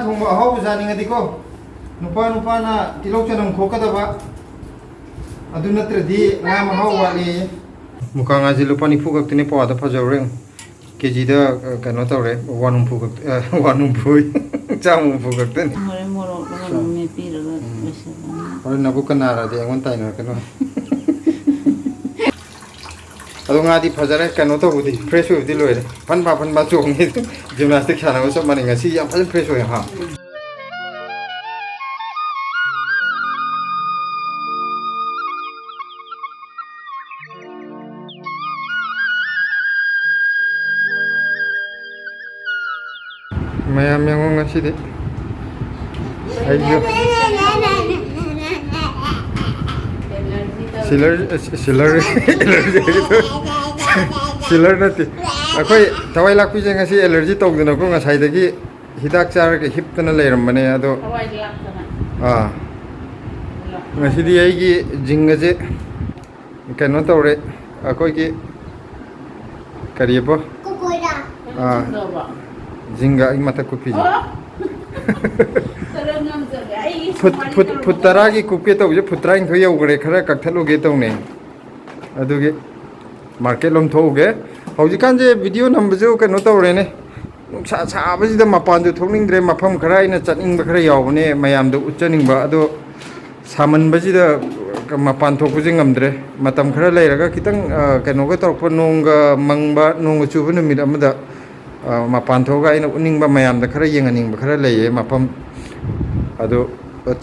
थोंबा अहाव जानिंगदिको नुपा नुपाना तिलौ चनम खोकदबा अदु नत्रदि nga mahau wali muka ngaji lupa nipu kaktini pawada phajawre kejida kano tawre wanumpu kakt wanumpu chamumpu kaktani hore morok lo me piraga besana hore nabu kanara de angon taina kano ado ngadi phajare kano tawudi fresh udi loire pan ba chongi gymnastic khana so mani ngasi yam phaj fresh hoy ha Mayam yang ngasih deh. Ayo. Silar nanti. Aku tawai laku jangan ngasih alergi tau dengan aku ngasih lagi hidak cara ke hip tanah layar mana ya tu. Ngasih dia lagi jingga je. Kan non tahu re. Aku lagi kariapa? Jingga ini mata kopi. Putara ki kopi tu je putera ini thoya ugare khara kakthalo ge tu ne. Adu ge market lom thau ge. Haujikan je video number je kan nota ore ne. Sa abis ida mapan tu thongning dre mapam khara ina chatning ba khara yaw ne mayam du uchaning ba adu saman ba ji da mapan thok bu jingam dre matam khara lai raga kitang kano ge tor nong ga mangba nong chu bu numit amada mapan thoga ina uning ba mayam da khara yenganing ba khara lai mapam adu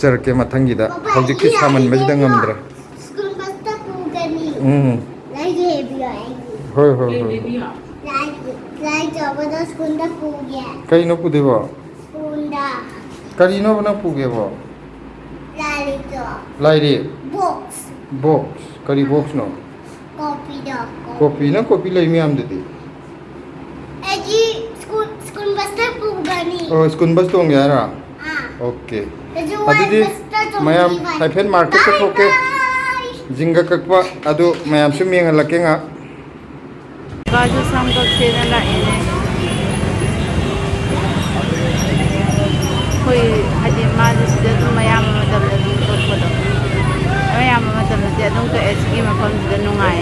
char ke mathangida hojik ki saman ba ji da ngamdra school basta pugani lai behavior hoy lai job da school da pugya kai no pudeba school da kari no bana pugeba lai ri box kari box no copy na copy lai mi am dedi Eji school basta pugani oh school bus to ngara okay adidi mayam hyphen market ko thoke jinga kakpa adu mayam su menga lakenga Kaju samgak sena la ene koi hadi maji sida tu mayam madam da tu kodo mayam madam da tu to SG mapam sida nungai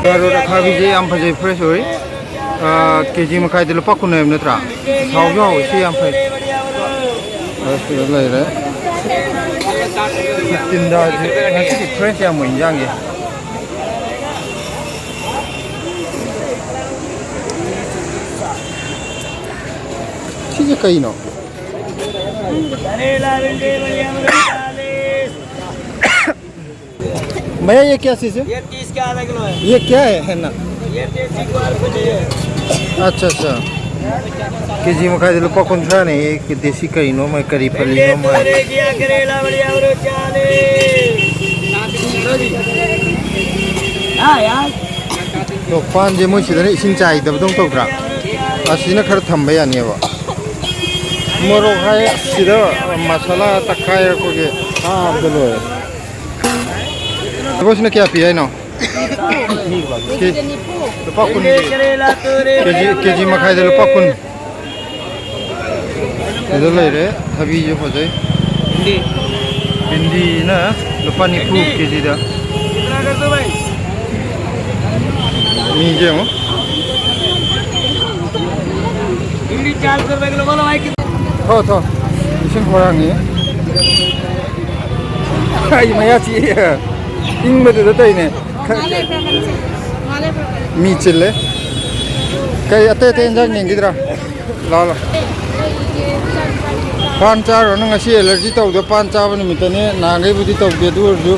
Baru dah khabi je am phajai fresh hoy kg makai de lupa kun nem natra saw jo si am phai bas lai re tinda je ngasi fresh am mo yang ye Sini kai no मैं ये क्या चीज़ है? ये 30 के आधा kilo है। ये क्या है ना? ये देसी ग्वार को चाहिए। अच्छा केजी में खाए तो लोग कौन सा नहीं एक देसी करी नो मैं करी फली नो मैं करेला बढ़िया और चाले हाँ यार तो पान जे मुझे तो इसी चाहिए तब तुम तो करा असली ना खर थम्बे या नहीं है वो मोरो खाए सीधा मसाला तकाय रखो के हाँ बोलो है तो उसने क्या पिया है ना lupa kun keji makai de lupa kun itu lah re tapi je pojai bindi na lupa nipu keji dah ni je mo भिंडी 400 रुपए किलो बोलो भाई थो इसे orang ni ay maya sih ing betul betul ini mi chile kai ate enjang ning gidra la pan cha ro na ngasi allergy tau de pan cha ba ni mitane na ngai budi tau de dur ju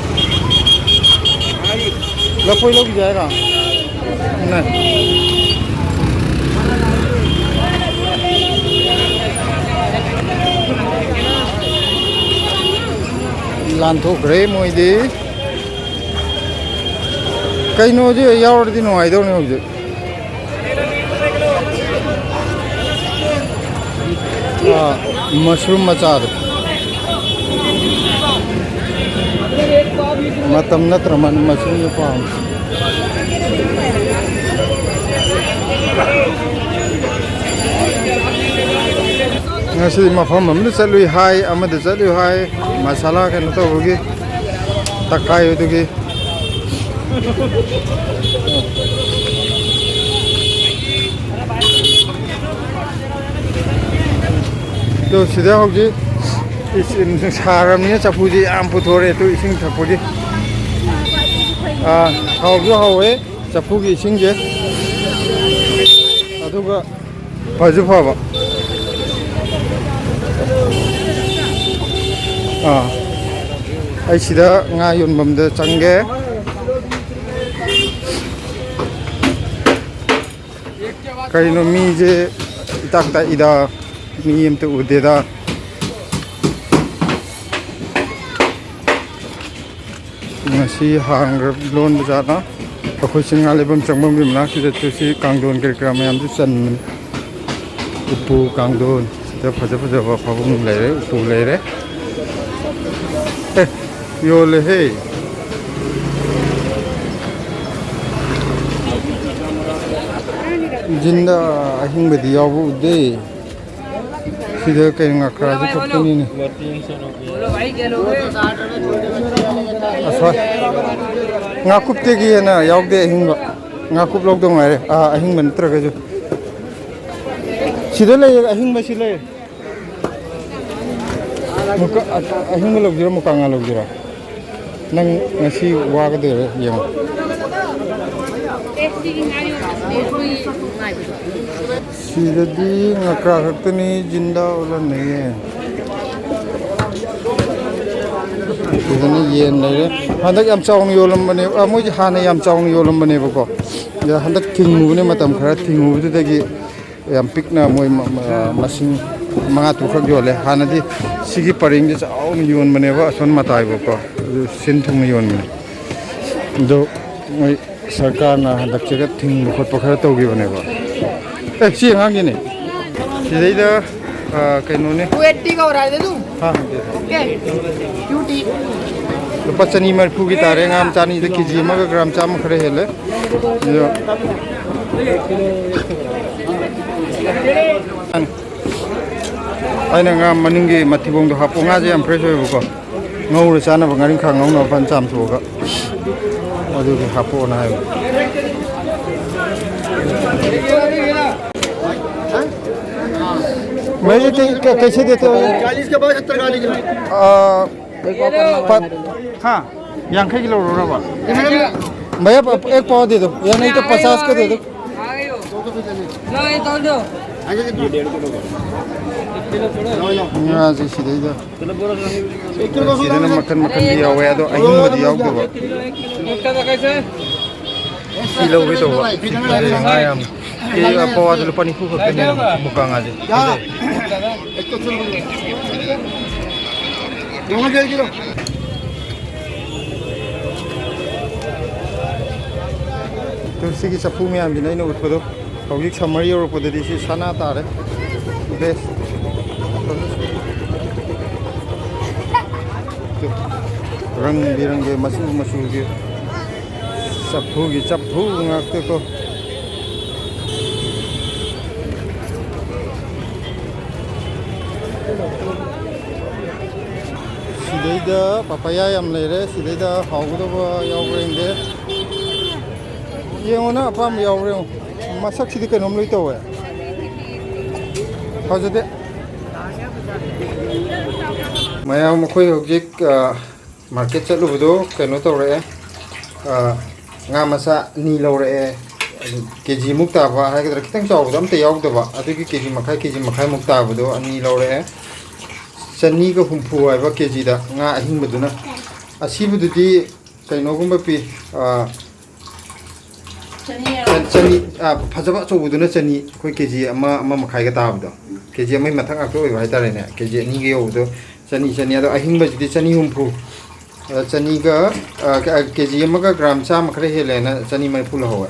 la poi log jayega na lan thok re moi de kai no je yaur di no ai do ne je mushroom machad matam natra man mushroom yo paam ngasi mafam amda chalui hai amada chalui hai masala kanu to hogi takai udugi to sida hogi isin saramni chapuji am puthore to ising chapuji hauju hawe chapugi isingje aduga phaju phaba ai sida nga yonbamda change kaino mi je itakta ida mi yemte udeda ngasi hangrab lon bajana akhoi singa lebam changbam bimna sida tusi kangdon kirkra mayam ju chan upu kangdon sida phaja phaja ba phabung leire upu leire yo le hey jinda ahing bedi yabu de sida kay ngakra ju khapni ni aswa ngakup te gi na yaw de ahing ba ngakup log dong ai ahing man tra ga ju sida le ahing ba sile muka ahing log jira muka nga log jira nang ngasi wa ga de yeng sida di ngakra khapni jinda ulan ne sida ni yen ne handak yam chawng yolam bane moi hana yam chawng yolam bane bako ya handak thingmu ne matam khara thingmu du dagi yam pikna moi masing manga tu khak yole hana di sigi paring je chawng yon bane ba son matai bako sin thung yon ne do moi sarkar na handak chega thing khot pa khara togi bane ba si ngang ni sidai da kaino ne वेटी का हो रहा है तू ha okay cutie lupa chani marfu ki tare ngam chani de kg ma gram cham khare hele aina ngam maningi mathibong do hapo nga je am fresh hoy ko ngau re chana ba ngaring khang ngau no pan cham thu ga adu ki hapo na hai मैं ये कैसे देते हो 40 के बाद 70 गाली kilo हाँ यांखे kilo रो रहा भैया एक पाव दे दो या नहीं तो 50 का दे दो हाँ जी सीधे इधर सीधे ना मक्खन मक्खन दिया हुआ है तो अहिंग में दिया हुआ है किलो भी तो हाँ यार ये पाव आदमी पानी खूब करते हैं मुकांग आज तुलसी की चप्पू में आम बिना इन्हें उत्पादों हौजिक समरी और उपदेश से सना तारे बेस रंग बिरंगे मसूर मसूर के चप्पू ngakte ko sidaida papaya yam leire sidaida hawgdoba yawrenge yengona apam yawreng masak sidi kanom loi tawe hajade maya mokoi hojik market chatlubudo keno tawre nga masa ni lore kg mukta ba ha ga kitang chaw dam te yaw da ba adu ki kg makhai mukta ba do ani lore chani ga humpu ai ba kg da nga ahing ba duna asibu du di kaino gumba pi chani phajaba chaw duna chani koi kg ama makhai ga ta ba do kg mai mathang ak oi ba ha tare ne kg ni ga yaw do chani ado ahing ba di chani humpu chani ga kg amaga gram cham khare hele na chani mai phul howa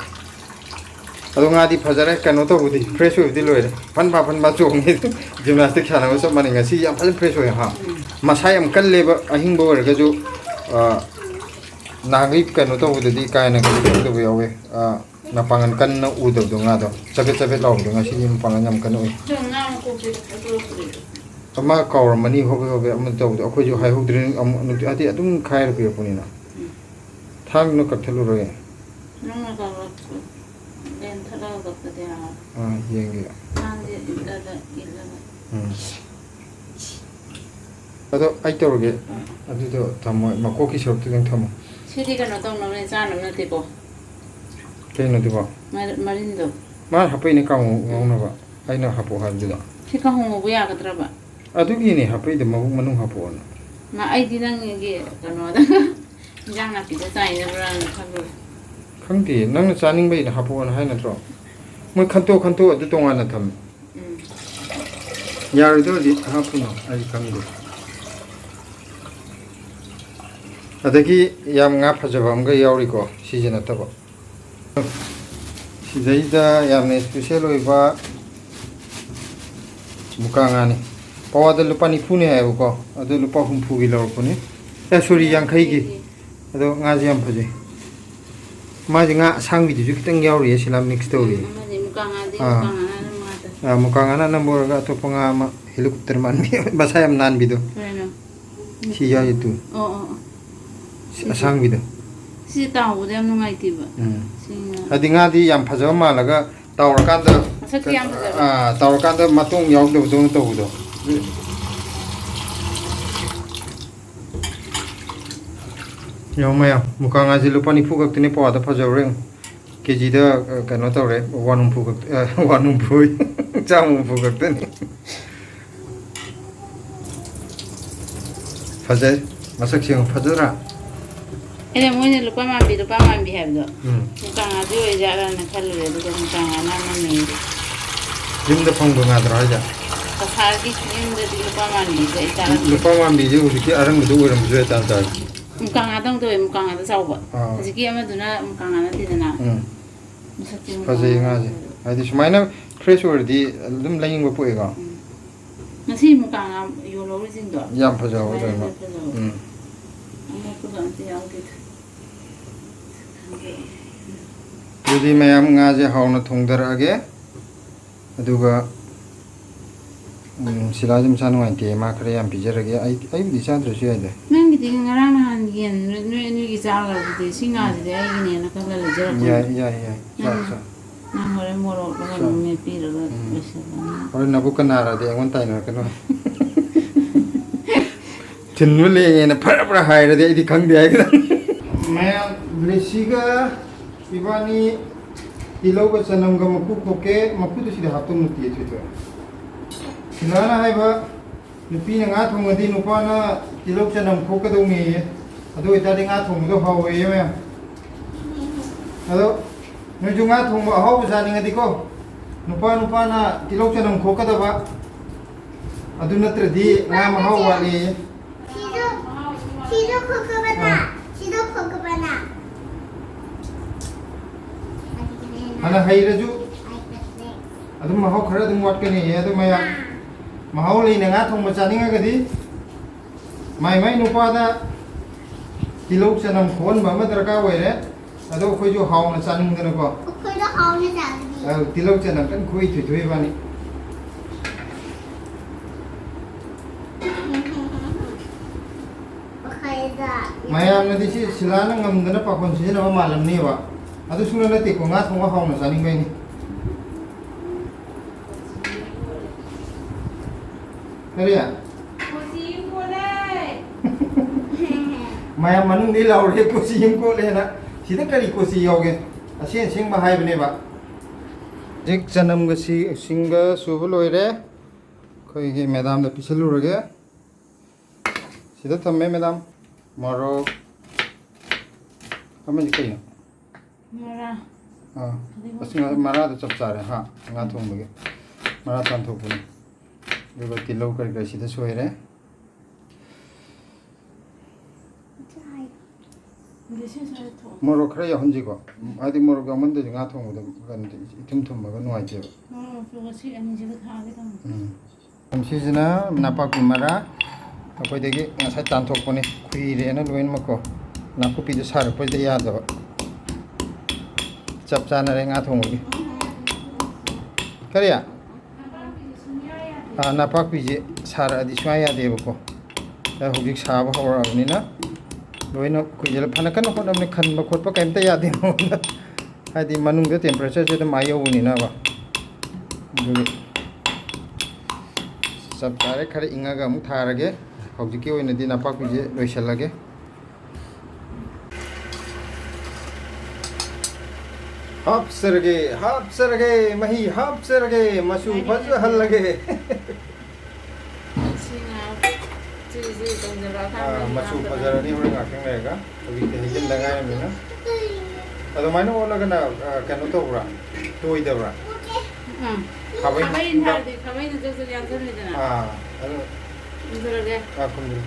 ado nga di phajare kano to budi fresh hoy di loire pan ba chong ni gymnastic khana so mani nga si yam phal fresh hoy ha masai am kal leba ahing bo ga ju nagi kano to budi kai na ga to bo yawe na pangan kan na u do nga do chabe law do nga si yam pangan yam kan oi ꯑꯃ ꯀꯥꯎꯔꯝꯃꯅꯤ ꯍꯣꯕꯦ ꯍꯣꯕꯦ ꯑꯃ ꯇꯧꯕꯗꯣ ꯑꯩꯈꯣꯏꯁꯨ ꯍꯥꯏꯍꯧꯗ꯭ꯔꯦ ꯍꯥꯏꯗꯤ ꯑꯗꯨꯝ ꯈꯥꯏꯔ ꯄꯤꯔꯛꯄꯅꯤꯅ ꯊꯥꯡꯗꯨꯅ ꯀꯛꯊꯠꯂꯨꯔꯒꯦ ꯅꯪꯅ ꯀꯛꯂꯛꯄ ꯂꯦꯟ ꯊꯠꯂꯒ ꯀꯛꯄꯗꯤ ꯌꯥꯔꯣꯏ ꯌꯦꯡꯒꯦ ꯊꯥꯡꯁꯦ ꯏꯜꯂꯒ ꯑꯗꯣ ꯑꯩ ꯇꯧꯔꯒꯦ ꯑꯗꯨꯗꯣ ꯊꯝꯃꯣ ꯃꯀꯣꯛꯀꯤ ꯁꯔꯨꯛꯇꯨꯗꯪ ꯊꯝꯃꯣ ꯁꯤꯗꯤ ꯀꯩꯅꯣ ꯇꯧꯅꯕꯅꯦ ꯆꯥꯅꯕ ꯅꯠꯇꯦꯀꯣ ꯀꯩꯅꯣꯗꯨꯕꯣ ꯃꯔꯤꯟꯗꯣ ꯃꯥꯅ ꯍꯥꯞꯄꯛꯏꯅꯦ ꯀꯥꯡꯉꯧ ꯉꯧꯅꯕ ꯑꯩꯅ ꯍꯥꯞꯄꯛꯑꯣ ꯍꯥꯏꯕꯗꯨꯗ ꯁꯤ ꯀꯥꯡꯍꯧ ꯉꯧꯕ ꯌꯥꯒꯗ꯭ꯔꯕ ꯑꯗꯨꯒꯤꯅꯦ ꯍꯥꯞꯄꯛꯏꯗꯣ ꯃꯕꯨꯛ ꯃꯅꯨꯡ ꯍꯥꯞꯄꯛꯑꯣꯅ ꯑꯩꯗꯤ ꯅꯪꯒꯤ ꯀꯩꯅꯣꯗ ꯏꯟꯖꯥꯡ ꯅꯥꯄꯤꯗ ꯆꯥꯏꯅꯕ꯭ꯔꯥꯅ ꯈꯜꯂꯨꯔꯦ ꯈꯪꯗꯦ ꯅꯪꯅ ꯆꯥꯅꯤꯡꯕꯩꯅ ꯍꯥꯞꯄꯛꯑꯣꯅ ꯍꯥꯏ ꯅꯠꯇ꯭ꯔꯣ ꯃꯣꯏ ꯈꯟꯇꯣꯛ ꯑꯗꯨ ꯇꯣꯉꯥꯟꯅ ꯊꯝꯃꯦ ꯌꯥꯔꯣꯏꯗꯧꯔꯗꯤ ꯍꯥꯞꯄꯨꯅꯣ ꯑꯩ ꯈꯪꯗꯦ ꯑꯗꯒꯤ ꯌꯥꯝ ꯉꯥ ꯐꯖꯕ ꯑꯃꯒ ꯌꯥꯎꯔꯤꯀꯣ ꯁꯤꯁꯦ ꯅꯠꯇꯕ ꯁꯤꯗꯩꯗ ꯌꯥꯝꯅ ꯏꯁꯄꯤꯁꯦꯜ ꯑꯣꯏꯕ ꯃꯨꯀꯥ ꯉꯥꯅꯤ ꯄꯋꯥꯗ ꯂꯨꯄꯥ 90ꯅꯦ ꯍꯥꯏꯌꯦꯕꯀꯣ ꯑꯗꯨ ꯂꯨꯄꯥ 60ꯒꯤ ꯂꯧꯔꯛꯄꯅꯤ ꯁꯣꯔꯤ 50ꯒꯤ ꯑꯗꯣ ꯉꯥꯁꯦ ꯌꯥꯝ ꯐꯖꯩ ꯃꯥꯁꯦ ꯉꯥ ꯑꯁꯥꯡꯕꯤꯗꯨꯁꯨ ꯈꯤꯇꯪ ꯌꯥꯎꯔꯤꯌꯦ ꯁꯤꯂꯥ ꯃꯤꯛꯁ ꯇꯧꯔꯤꯌꯦ ꯃꯨꯀꯥ ꯉꯥꯅ ꯑꯅꯝꯕ ꯑꯣꯏꯔꯒ ꯑꯇꯣꯞꯄ ꯉꯥ ꯑꯃ ꯍꯦꯂꯤꯀꯣꯞꯇꯔ ꯃꯥꯟꯕꯤ ꯃꯁꯥ ꯌꯥꯝ ꯅꯥꯟꯕꯤꯗꯣ ꯁꯤ ꯌꯥꯎꯏ ꯇꯨ ꯑꯁꯥꯡꯕꯤꯗꯣ ꯁꯤ ꯇꯥꯎꯕꯗ ꯌꯥꯝ ꯅꯨꯡꯉꯥꯏꯇꯦꯕ ꯍꯥꯏꯗꯤ ꯉꯥꯗꯤ ꯌꯥꯝ ꯐꯖꯕ ꯃꯥꯜꯂꯒ ꯇꯥꯎꯔꯀꯥꯟꯗ ꯃꯁꯛꯇꯤ ꯌꯥꯝ ꯐꯖꯕ ꯇꯥꯎꯔꯀꯥꯟꯗ ꯃꯇꯣꯡ ꯌꯥꯎꯗꯕꯗꯧꯅ ꯇꯧꯕꯗꯣ ꯌꯦꯡꯉꯣ ꯃꯌꯥꯝ ꯃꯨꯀꯥ ꯉꯥꯁꯦ ꯂꯨꯄꯥ 90 ꯈꯛꯇꯅꯤ ꯄꯋꯥꯗ ꯐꯖꯕ꯭ꯔꯥ ꯌꯦꯡꯉꯣ ꯀꯦꯖꯤꯗ ꯀꯩꯅꯣ ꯇꯧꯔꯦ 1 ꯆꯥꯝꯃ ꯈꯛꯇꯅꯤ ꯐꯖꯩ ꯃꯁꯛ ꯌꯦꯡꯉꯣ ꯐꯖꯗ꯭ꯔꯥ ꯑꯩꯅ ꯃꯣꯏꯅ ꯂꯨꯄꯥ ꯃꯥꯟꯕꯤ ꯍꯥꯏꯕꯗꯣ ꯃꯨꯀꯥ ꯉꯥꯗꯤ ꯑꯣꯏꯖꯥꯠꯂꯥꯅ ꯈꯜꯂꯨꯔꯦ ꯑꯗꯨꯒ ꯃꯨꯀꯥ ꯉꯥꯅ ꯑꯃꯅꯤ ꯌꯨꯝꯗ ꯐꯪꯕ ꯉꯥꯗ꯭ꯔꯣ ꯍꯥꯏꯁꯦ ꯀꯁꯥꯔꯒꯤ ꯌꯨꯝꯗꯗꯤ ꯂꯨꯄꯥ ꯃꯥꯟꯕꯤꯁꯦ ꯑꯩ ꯆꯥꯔꯛꯇꯦ ꯂꯨꯄꯥ ꯃꯥꯟꯕꯤꯁꯦ ꯍꯧꯖꯤꯛꯀꯤ ꯑꯔꯪꯕꯗꯨ ꯑꯣꯏꯔꯝꯕꯁꯨ ꯌꯥꯏ ꯆꯥꯔꯦ ꯃꯨꯀꯥ ꯉꯥꯗꯪ ꯇꯧꯋꯦ ꯃꯨꯀꯥ ꯉꯥꯗ ꯆꯥꯎꯕ ꯍꯧꯖꯤꯛꯀꯤ ꯑꯃꯗꯨꯅ ꯃꯨꯀꯥ ꯉꯥ ꯅꯠꯇꯦꯗꯅ ꯐꯖꯩ ꯉꯥꯁꯦ ꯍꯥꯏꯗꯤ ꯁꯨꯃꯥꯏꯅ ꯐ꯭ꯔꯦꯁ ꯑꯣꯏꯔꯗꯤ ꯑꯗꯨꯝ ꯂꯩꯅꯤꯡꯕ ꯄꯣꯛꯑꯦꯀꯣ ꯉꯁꯤ ꯃꯨꯀꯥ ꯉꯥ ꯌꯣꯜꯍꯧꯔꯤꯁꯤꯡꯗꯣ ꯌꯥꯝ ꯐꯖꯍꯧꯋꯦ ꯂꯣꯏꯅꯃꯛ ꯑꯃꯣꯠꯄꯒ ꯑꯝꯇ ꯌꯥꯎꯗꯦꯗ ꯑꯗꯨꯗꯤ ꯃꯌꯥꯝ ꯉꯥꯁꯦ ꯍꯥꯎꯅ ꯊꯣꯡꯊꯔꯛꯑꯒꯦ ꯑꯗꯨꯒ ꯁꯤꯂꯥꯁꯦ ꯃꯁꯥ ꯅꯨꯡꯉꯥꯏꯇꯦ ꯃꯥ ꯈꯔ ꯌꯥꯝ ꯄꯤꯖꯔꯒꯦ ꯑꯩꯕꯨꯗꯤ ꯆꯥꯗ꯭ꯔꯁꯨ ꯌꯥꯏꯗ ꯅꯪꯒꯤꯗꯤ ꯉꯔꯥꯡ ꯅꯍꯥꯟ ꯌꯦꯟ ꯅꯣꯏ ꯑꯅꯤꯒꯤ ꯆꯥꯈ꯭ꯔꯕꯗꯤ ꯁꯤ ꯉꯥꯁꯤꯗꯤ ꯑꯩꯒꯤꯅꯦꯅ ꯈꯜꯂ ꯂꯩꯖꯔꯛꯄꯅꯤ ꯌꯥꯏ ꯆꯥ ꯅꯪ ꯍꯣꯔꯦꯟ ꯃꯣꯔꯣꯛ ꯀꯩꯅꯣ ꯃꯦꯠꯄꯤꯔꯒ ꯂꯣꯏꯁꯤꯜꯂꯅꯤ ꯍꯣꯔꯦꯟ ꯅꯕꯨꯛꯀ ꯅꯥꯔꯗꯤ ꯑꯩꯉꯣꯟꯗ ꯇꯥꯏꯅꯔꯛꯀꯅꯣ ꯊꯤꯟꯕ ꯂꯦꯡꯉꯦꯅ ꯐꯔ ꯍꯥꯏꯔꯗꯤ ꯑꯩꯗꯤ ꯈꯪꯗꯦ ꯍꯥꯏꯒꯗ ꯃꯌꯥꯝ ꯕ꯭ꯂꯦꯁꯤꯒ ꯏꯕꯥꯅꯤ ꯇꯤꯜꯍꯧꯒ ꯆꯅꯝꯒ ꯃꯀꯨ ꯈꯣꯛꯀꯦ ꯃꯀꯨꯗꯨ ꯁꯤꯗ ꯍꯥꯞꯇꯧ ꯅꯠꯇꯦ ꯊꯣꯏꯊꯣꯏ ꯁꯤꯂꯥꯅ ꯍꯥꯏꯕ ꯅꯨꯄꯤꯅ ꯉꯥ ꯊꯣꯡꯉꯗꯤ ꯅꯨꯄꯥꯅ ꯇꯤꯜꯍꯧ ꯆꯅꯝ ꯈꯣꯛꯀꯗꯧꯅꯦꯌꯦ ꯑꯗꯨ ꯑꯣꯏꯇꯥꯔꯗꯤ ꯉꯥ ꯊꯣꯡꯕꯗꯣ ꯍꯥꯎꯋꯦꯌꯦ ꯃꯌꯥꯝ ꯑꯗꯣ ꯅꯣꯏꯁꯨ ꯉꯥ ꯊꯣꯡꯕ ꯑꯍꯥꯎꯕ ꯆꯥꯅꯤꯡꯉꯗꯤꯀꯣ ꯅꯨꯄꯥꯅ ꯇꯤꯜꯍꯧ ꯆꯅꯝ ꯈꯣꯛꯀꯗꯕ ꯑꯗꯨ ꯅꯠꯇ꯭ꯔꯗꯤ ꯉꯥ ꯃꯍꯥꯎ ꯋꯥꯠꯂꯦꯌꯦ 시도 코코바나 ꯍꯥꯟꯅ ꯍꯩꯔꯁꯨ ꯑꯗꯨꯝ ꯃꯍꯥꯎ ꯈꯔ ꯑꯗꯨꯝ ꯋꯥꯠꯀꯅꯤꯌꯦ ꯑꯗꯨ ꯃꯌꯥꯝ ꯃꯍꯥꯎ ꯂꯩꯅ ꯉꯥ ꯊꯣꯡꯕ ꯆꯥꯅꯤꯡꯉꯒꯗꯤ ꯃꯥꯏ ꯅꯨꯄꯥꯗ ꯇꯤꯜꯍꯧ ꯆꯅꯝ ꯈꯣꯛꯍꯟꯕ ꯑꯃ ꯗꯔꯀꯥꯔ ꯑꯣꯏꯔꯦ ꯑꯗꯣ ꯑꯩꯈꯣꯏꯁꯨ ꯍꯥꯎꯅ ꯆꯥꯅꯤꯡꯗꯅꯀꯣ ꯑꯩꯈꯣꯏꯗꯣ ꯍꯥꯎꯅ ꯆꯥꯒꯅꯤ ꯇꯤꯜꯍꯧ ꯆꯅꯝ ꯀꯟꯅ ꯈꯣꯏ ꯊꯣꯏꯊꯣꯏ ꯏꯕꯥꯅꯤ ꯃꯌꯥꯝꯅꯗꯤ ꯁꯤ ꯁꯤꯂꯥꯅ ꯉꯝꯗꯅ ꯄꯥꯈꯣꯟ ꯁꯤꯖꯤꯟꯅꯕ ꯃꯥꯜꯂꯝꯅꯦꯕ ꯑꯗꯨ ꯁꯨꯡꯅ ꯅꯠꯇꯦꯀꯣ ꯉꯥ ꯊꯣꯡꯕ ꯍꯥꯎꯅ ꯆꯥꯅꯤꯡꯕꯩꯅꯤ ꯀꯔꯤ ꯃꯌꯥꯝ ꯃꯅꯨꯡꯗꯤ ꯂꯥꯎꯔꯦ ꯀꯣꯆꯤ ꯑꯃ ꯀꯣꯠꯂꯦꯅ ꯁꯤꯗ ꯀꯔꯤ ꯀꯣꯆꯤ ꯌꯥꯎꯒꯦ ꯑꯁꯦꯡꯕ ꯍꯥꯏꯕꯅꯦꯕ ꯍꯧꯖꯤꯛ ꯆꯅꯝꯒ ꯁꯤꯡꯒ ꯁꯨꯕ ꯂꯣꯏꯔꯦ ꯑꯩꯈꯣꯏꯒꯤ ꯃꯦꯗꯥꯝꯗ ꯄꯤꯁꯜꯂꯨꯔꯒꯦ ꯁꯤꯗ ꯊꯝꯃꯦ ꯃꯦꯗꯥꯝ ꯃꯣꯔꯣꯛ ꯑꯃꯗꯤ ꯀꯩꯅꯣ ꯃꯔꯥꯗ ꯆꯞ ꯆꯥꯔꯦ ꯉꯥ ꯊꯣꯡꯕꯒꯤ ꯃꯔꯥ ꯇꯥꯟꯊꯣꯛꯄꯅꯤ ꯑꯗꯨꯒ ꯇꯤꯜꯍꯧ ꯀꯔꯤ ꯁꯤꯗ ꯁꯣꯏꯔꯦ ꯃꯣꯔꯣꯛ ꯈꯔ ꯌꯥꯎꯍꯟꯁꯤꯀꯣ ꯍꯥꯏꯗꯤ ꯃꯣꯔꯣꯛ ꯌꯥꯎꯃꯟꯗꯗꯤ ꯉꯥ ꯊꯣꯡꯕꯗ ꯀꯩꯅꯣ ꯏꯊꯨꯝ ꯊꯨꯝꯃꯒ ꯅꯨꯡꯉꯥꯏꯇꯦꯕ ꯁꯤꯁꯤꯅ ꯅꯄꯥꯛꯄꯤ ꯃꯔꯥ ꯑꯩꯈꯣꯏꯗꯒꯤ ꯉꯁꯥꯏ ꯇꯥꯟꯊꯣꯛꯄꯅꯤ ꯈꯨꯏꯔꯦꯅ ꯂꯣꯏꯅꯃꯛꯀꯣ ꯅꯥꯀꯨꯞꯄꯤꯗꯨ ꯁꯥꯔꯛꯄꯁꯤꯗ ꯌꯥꯗꯕ ꯆꯞ ꯆꯥꯅꯔꯦ ꯉꯥ ꯊꯣꯡꯕꯒꯤ ꯀꯔꯤ नापाकपीजे सारअदि सुया यादेबको हौजिक साब हौरबनिना लोइना कुइजल फनकन होनमने खनब खोटप कैमता यादे मोना हादि मनुंग टेम्परेचर से दम आयोनिना बा सब तारे खरे इंगागा अमुक थारगे हौजिकी ओइनदि नापाकपीजे लोइसलगे हापसरगे मही हापसरगे मसु फज हल्लगे मसु फजरनी होरे गाखं लेगा अभी ते हिजन लगाय मिना अदमाइनो ओलगना कनो तोब्रा तोइदब्रा खाबै खाबै न जस यान जन लेजना अदो इंजरगे खुंदु